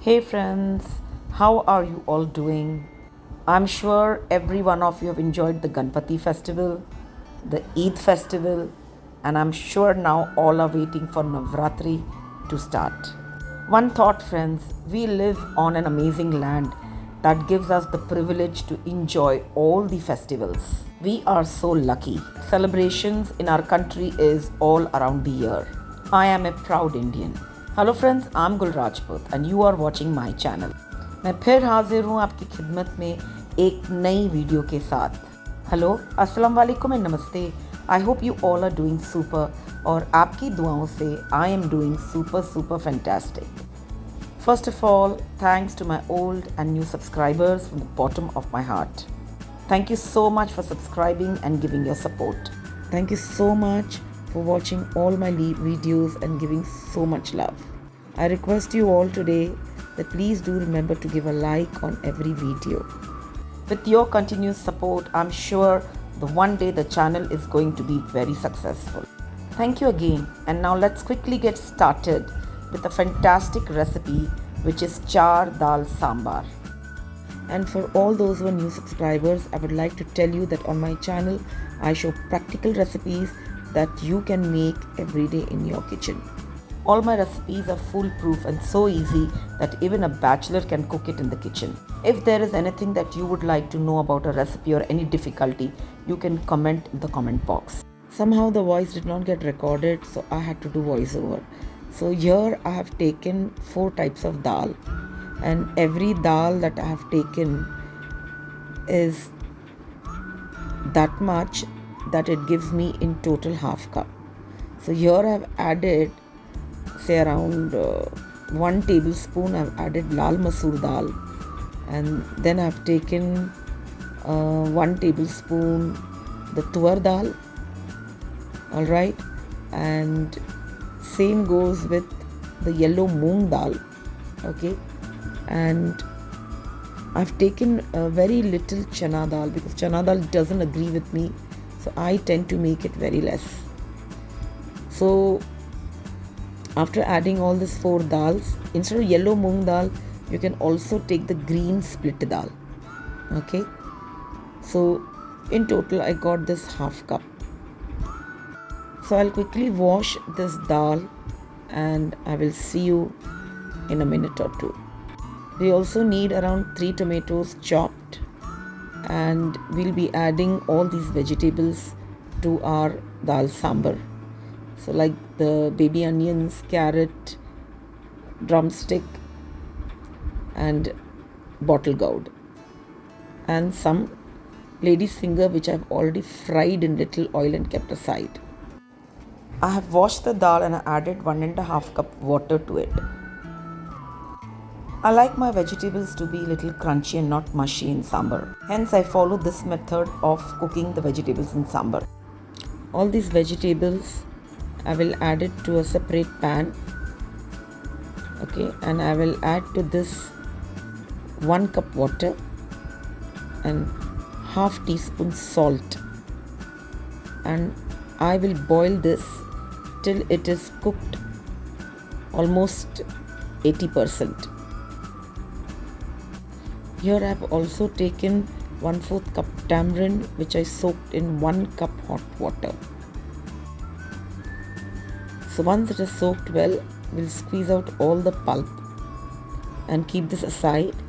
Hey friends, how are you all doing? I'm sure every one of you have enjoyed the Ganpati festival, the Eid festival, and I'm sure now all are waiting for Navratri to start. One thought, friends, we live on an amazing land that gives us the privilege to enjoy all the festivals. We are so lucky. Celebrations in our country is all around the year. I am a proud Indian. Hello friends, I am Gul Rajput and you are watching my channel. मैं फिर हाजिर हूँ आपकी खिदमत में एक नई video के साथ। हेलो, अस्सलाम वालेकुम एंड नमस्ते। I hope you all are doing super और आपकी दुआओं से I am doing super fantastic. First of all, thanks to my old and new subscribers from the bottom of my heart. Thank you so much for subscribing and giving your support. Thank you so much for watching all my videos and giving so much love. I request you all today that please do remember to give a like on every video. With your continuous support, I'm sure the one day the channel is going to be very successful. Thank you again, and now let's quickly get started with a fantastic recipe which is Chaar Dal Sambar. And for all those who are new subscribers, I would like to tell you that on my channel I show practical recipes that you can make every day in your kitchen. All my recipes are foolproof and so easy that even a bachelor can cook it in the kitchen. If there is anything that you would like to know about a recipe or any difficulty, you can comment in the comment box. Somehow the voice did not get recorded, so I had to do voiceover. So here I have taken 4 types of dal, and every dal that I have taken is that much that it gives me in total half cup. So here I have added say around 1 tablespoon. I have added lal masoor dal, and then I have taken 1 tablespoon the tuar dal. Alright, and same goes with the yellow moong dal. Okay, and I've taken very little chana dal because chana dal doesn't agree with me, so I tend to make it very less. So after adding all these 4 dals, instead of yellow moong dal, you can also take the green split dal. Okay, so in total I got this half cup. So I'll quickly wash this dal and I will see you in a minute or two. We also need around 3 tomatoes chopped, and we'll be adding all these vegetables to our dal sambar. So like the baby onions, carrot, drumstick and bottle gourd, and some lady's finger which I've already fried in little oil and kept aside. I have washed the dal and I added 1.5 cup water to it. I like my vegetables to be little crunchy and not mushy in sambar. Hence I follow this method of cooking the vegetables in sambar. All these vegetables I will add it to a separate pan. Okay, and I will add to this 1 cup water and half teaspoon salt, and I will boil this till it is cooked almost 80%. Here I have also taken 1/4 cup tamarind which I soaked in 1 cup hot water. So once it is soaked well, we'll squeeze out all the pulp and keep this aside.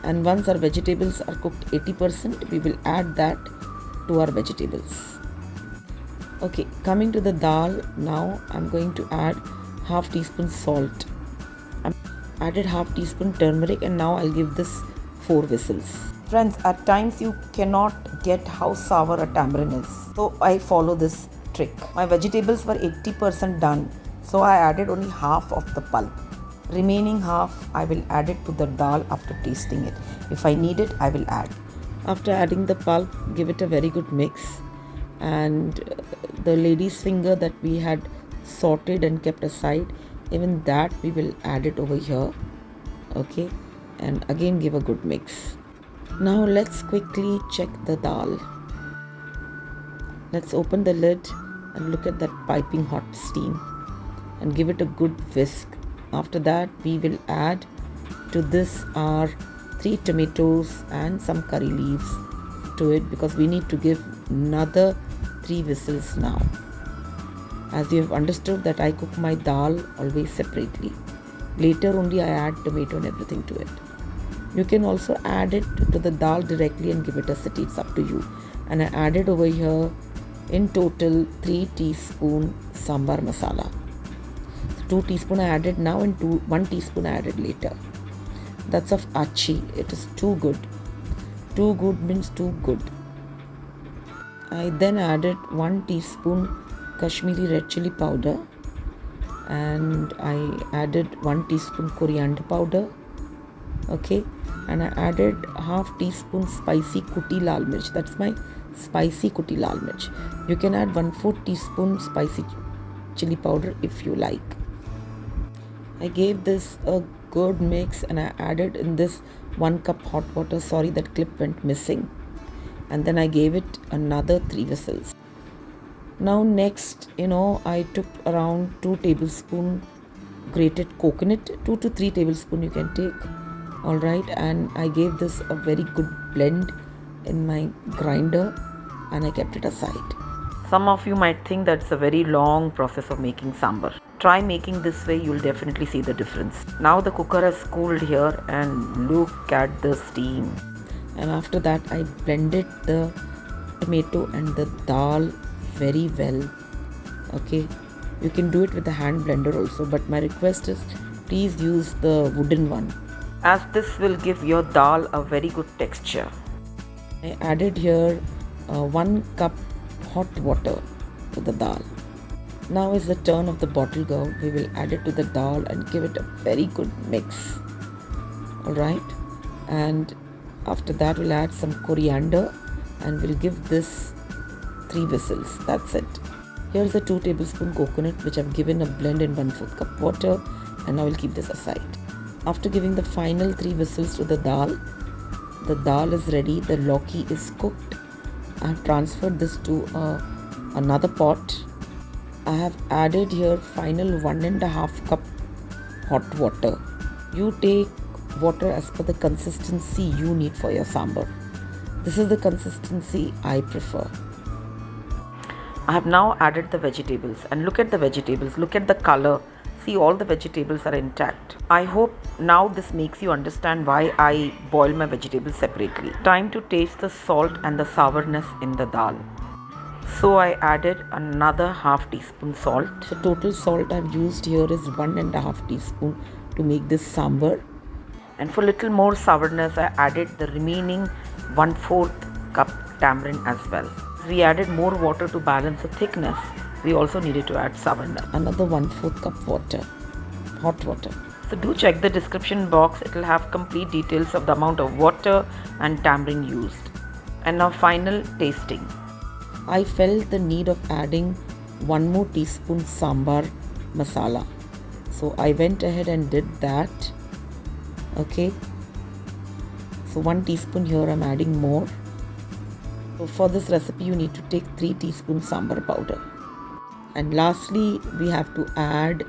And once our vegetables are cooked 80%, we will add that to our vegetables. Okay, coming to the dal, now I'm going to add half teaspoon salt. I've added half teaspoon turmeric, and now I'll give this 4 whistles. Friends, at times you cannot get how sour a tamarind is, so I follow this trick. My vegetables were 80% done, so I added only half of the pulp. Remaining half I will add it to the dal after tasting it. If I need it, I will add. After adding the pulp, give it a very good mix, and the lady's finger that we had sorted and kept aside, even that we will add it over here. Okay, and again give a good mix. Now let's quickly check the dal. Let's open the lid and look at that piping hot steam and give it a good whisk. After that we will add to this are 3 tomatoes and some curry leaves to it, because we need to give another 3 whistles now. As you have understood that I cook my dal always separately. Later only I add tomato and everything to it. You can also add it to the dal directly and give it a sit. It's up to you. And I added over here in total 3 teaspoon sambar masala. 2 teaspoon I added now and 1 teaspoon I added later. That's of achi. It is too good. Too good means too good. I then added 1 teaspoon Kashmiri red chili powder, and I added 1 teaspoon coriander powder. Okay, and I added half teaspoon spicy kuti lal mirch. That's my spicy kuti lal mirch. You can add 1/4 teaspoon spicy chili powder if you like. I gave this a good mix and I added in this 1 cup hot water. Sorry, that clip went missing. And then I gave it another 3 whistles. Now next, I took around 2 tablespoon grated coconut, 2 to 3 tablespoon you can take. Alright, and I gave this a very good blend in my grinder and I kept it aside. Some of you might think that's a very long process of making sambar. Try making this way, you'll definitely see the difference. Now the cooker has cooled here and look at the steam. And after that I blended the tomato and the dal very well. Okay, you can do it with a hand blender also, but my request is please use the wooden one, as this will give your dal a very good texture. I added here 1 cup hot water to the dal. Now is the turn of the bottle gourd. We will add it to the dal and give it a very good mix. Alright, and after that we'll add some coriander and we'll give this 3 whistles. That's it. Here's the 2 tablespoon coconut which I've given a blend in 1/4 cup water, and now we'll keep this aside. After giving the final 3 whistles to the dal is ready. The lauki is cooked. I have transferred this to another pot. I have added here final 1.5 cup hot water. You take water as per the consistency you need for your sambar. This is the consistency I prefer. I have now added the vegetables, and look at the vegetables, look at the color. See, all the vegetables are intact. I hope now this makes you understand why I boil my vegetables separately. Time to taste the salt and the sourness in the dal. So I added another half teaspoon salt. The total salt I've used here is 1.5 teaspoon to make this sambar. And for little more sourness, I added the remaining 1/4 cup tamarind as well. We added more water to balance the thickness. We also needed to add sourness. Another 1/4 cup water, hot water. So do check the description box. It will have complete details of the amount of water and tamarind used. And now final tasting. I felt the need of adding 1 more teaspoon sambar masala. So I went ahead and did that. Okay. So 1 teaspoon here, I'm adding more. So for this recipe you need to take 3 teaspoons sambar powder. And lastly we have to add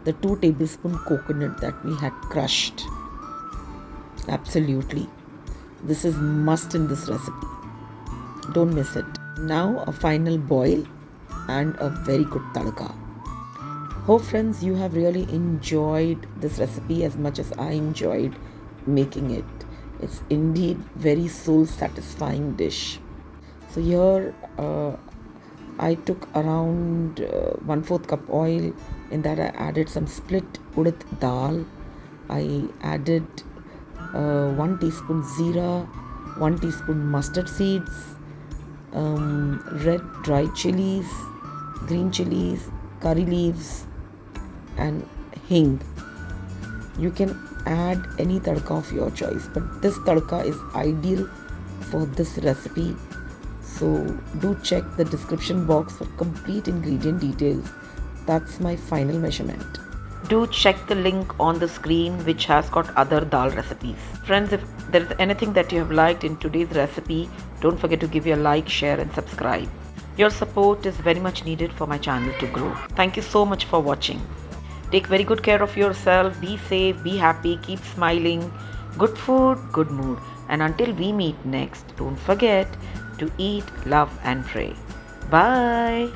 the 2 tablespoon coconut that we had crushed. Absolutely. This is must in this recipe. Don't miss it. Now a final boil and a very good tadka. Hope friends you have really enjoyed this recipe as much as I enjoyed making it. It's indeed very soul satisfying dish. So here I took around 1/4 cup oil. In that I added some split urad dal. I added 1 teaspoon zeera, 1 teaspoon mustard seeds, red dried chilies, green chilies, curry leaves and hing. You can add any tadka of your choice, but this tadka is ideal for this recipe. So do check the description box for complete ingredient details. That's my final measurement. Do check the link on the screen which has got other dal recipes. Friends, if there is anything that you have liked in today's recipe, don't forget to give your like, share and subscribe. Your support is very much needed for my channel to grow. Thank you so much for watching. Take very good care of yourself. Be safe, be happy, keep smiling. Good food, good mood. And until we meet next, don't forget to eat, love, and pray. Bye.